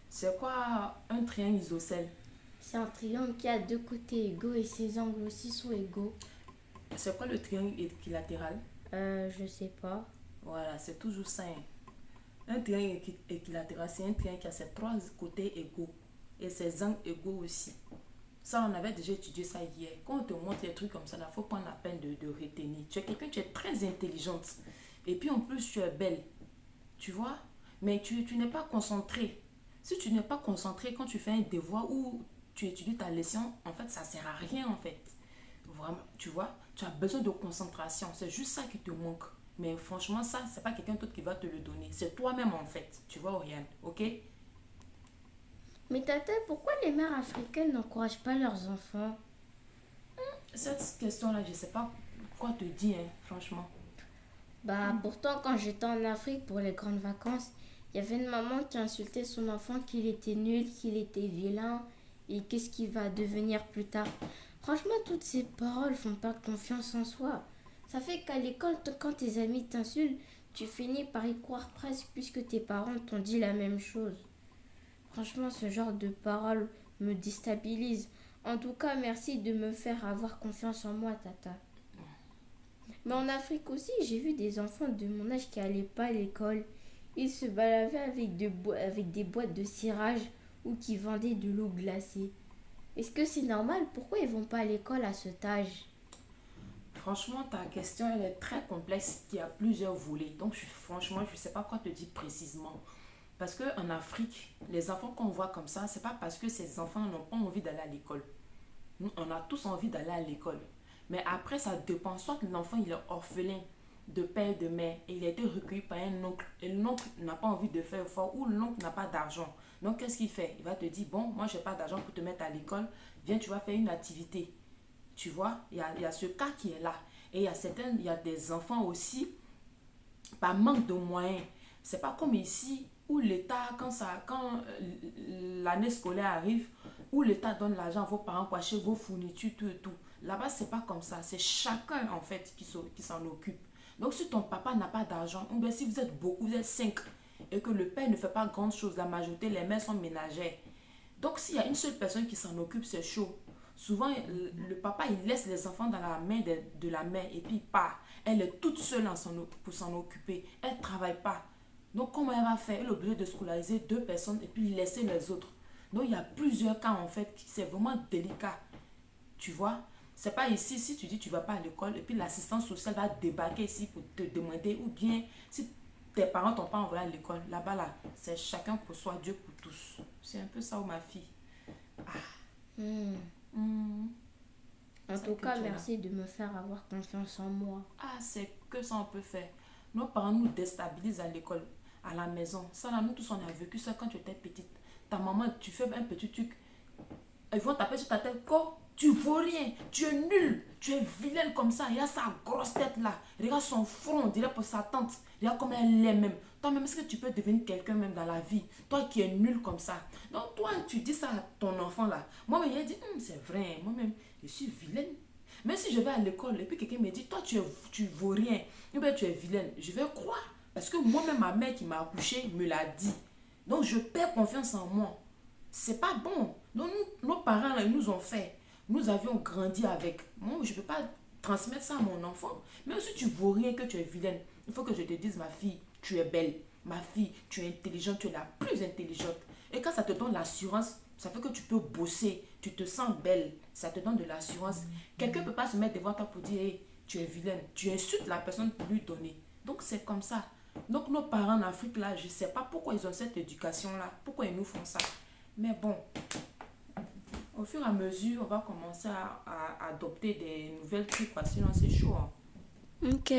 C'est quoi un triangle isocèle? C'est un triangle qui a deux côtés égaux et ses angles aussi sont égaux. C'est quoi le triangle équilatéral? Je sais pas. Voilà, c'est toujours ça, hein. Un triangle équilatéral, c'est un triangle qui a ses trois côtés égaux et ses angles égaux aussi. Ça, on avait déjà étudié ça hier. Quand on te montre les trucs comme ça, il faut prendre la peine de retenir. Tu es quelqu'un, tu es très intelligente. Et puis en plus, tu es belle. Tu vois? Mais tu n'es pas concentré. Si tu n'es pas concentré quand tu fais un devoir ou tu étudies ta leçon, en fait, ça ne sert à rien, en fait. Vraiment, tu vois? Tu as besoin de concentration. C'est juste ça qui te manque. Mais franchement, ça, c'est pas quelqu'un d'autre qui va te le donner. C'est toi-même, en fait. Tu vois, Oriane? Ok? Mais tata, pourquoi les mères africaines n'encouragent pas leurs enfants? Cette question-là, je sais pas quoi te dire, hein, franchement. Bah pourtant quand j'étais en Afrique pour les grandes vacances, il y avait une maman qui insultait son enfant qu'il était nul, qu'il était vilain et qu'est-ce qu'il va devenir plus tard. Franchement, toutes ces paroles font perdre confiance en soi. Ça fait qu'à l'école, quand tes amis t'insultent, tu finis par y croire presque puisque tes parents t'ont dit la même chose. Franchement, ce genre de paroles me déstabilise. En tout cas, merci de me faire avoir confiance en moi, Tata. Mais en Afrique aussi, j'ai vu des enfants de mon âge qui n'allaient pas à l'école. Ils se baladaient avec des boîtes de cirage ou qui vendaient de l'eau glacée. Est-ce que c'est normal? Pourquoi ils vont pas à l'école à cet âge? Franchement, ta question, elle est très complexe, il y a plusieurs volets. Donc, franchement, je ne sais pas quoi te dire précisément. Parce qu'en Afrique, les enfants qu'on voit comme ça, c'est pas parce que ces enfants n'ont pas envie d'aller à l'école. Nous, on a tous envie d'aller à l'école. Mais après, ça dépend. Soit l'enfant, il est orphelin de père et de mère et il a été recueilli par un oncle. Et l'oncle n'a pas envie de faire effort ou l'oncle n'a pas d'argent. Donc, qu'est-ce qu'il fait? Il va te dire, bon, moi, j'ai pas d'argent pour te mettre à l'école. Viens, tu vas faire une activité. Tu vois, il y a ce cas qui est là. Et il y a des enfants aussi, par manque de moyens. C'est pas comme ici où l'État, quand l'année scolaire arrive, où l'État donne l'argent à vos parents pour acheter vos fournitures, tout et tout. Là-bas, c'est pas comme ça. C'est chacun, en fait, qui s'en occupe. Donc, si ton papa n'a pas d'argent, ou bien si vous êtes beaucoup, vous êtes cinq, et que le père ne fait pas grand chose, la majorité, les mères sont ménagères. Donc, s'il y a une seule personne qui s'en occupe, c'est chaud. Souvent, le papa, il laisse les enfants dans la main de la mère et puis il part. Elle est toute seule pour s'en occuper. Elle ne travaille pas. Donc, comment elle va faire? Elle est obligée de scolariser deux personnes et puis laisser les autres. Donc, il y a plusieurs cas, en fait, c'est vraiment délicat. Tu vois? C'est pas ici, si tu dis tu vas pas à l'école et puis l'assistance sociale va débarquer ici pour te demander ou bien si tes parents t'ont pas envoyé à l'école, là-bas, là, c'est chacun pour soi, Dieu pour tous. C'est un peu ça, ma fille. Hmm. Hmm, En c'est tout que cas, tu es là. merci de me faire avoir confiance en moi. Ah, c'est que ça on peut faire. Nos parents nous déstabilisent à l'école, à la maison. Ça là, nous tous on a vécu ça quand tu étais petite. Ta maman, tu fais un petit truc, ils vont taper sur ta tête. Quoi? Tu vaux rien, tu es nul, tu es vilaine comme ça. Il y a sa grosse tête là. Regarde son front, on dirait pour sa tante. Regarde comment elle est même. Toi-même, est-ce que tu peux devenir quelqu'un même dans la vie? Toi qui es nul comme ça. Donc, toi, tu dis ça à ton enfant là. Moi-même, il a dit, c'est vrai, moi-même, je suis vilaine. Même si je vais à l'école et puis quelqu'un me dit, toi, tu vaux rien, ou bien tu es vilaine, je vais croire. Parce que moi-même, ma mère qui m'a accouché me l'a dit. Donc, je perds confiance en moi. C'est pas bon. Donc, nos parents, là, ils nous ont fait. Nous avions grandi avec. Moi, je ne peux pas transmettre ça à mon enfant. Même si tu vaux rien, que tu es vilaine, il faut que je te dise, ma fille, tu es belle. Ma fille, tu es intelligente, tu es la plus intelligente. Et quand ça te donne l'assurance, ça fait que tu peux bosser, tu te sens belle, ça te donne de l'assurance. Quelqu'un ne peut pas se mettre devant toi pour dire, hey, tu es vilaine. Tu insultes la personne pour lui donner. Donc, c'est comme ça. Donc, nos parents en Afrique, là, je ne sais pas pourquoi ils ont cette éducation-là, pourquoi ils nous font ça. Mais bon, au fur et à mesure, on va commencer à adopter des nouvelles trucs, parce que sinon c'est chaud, hein. Ok.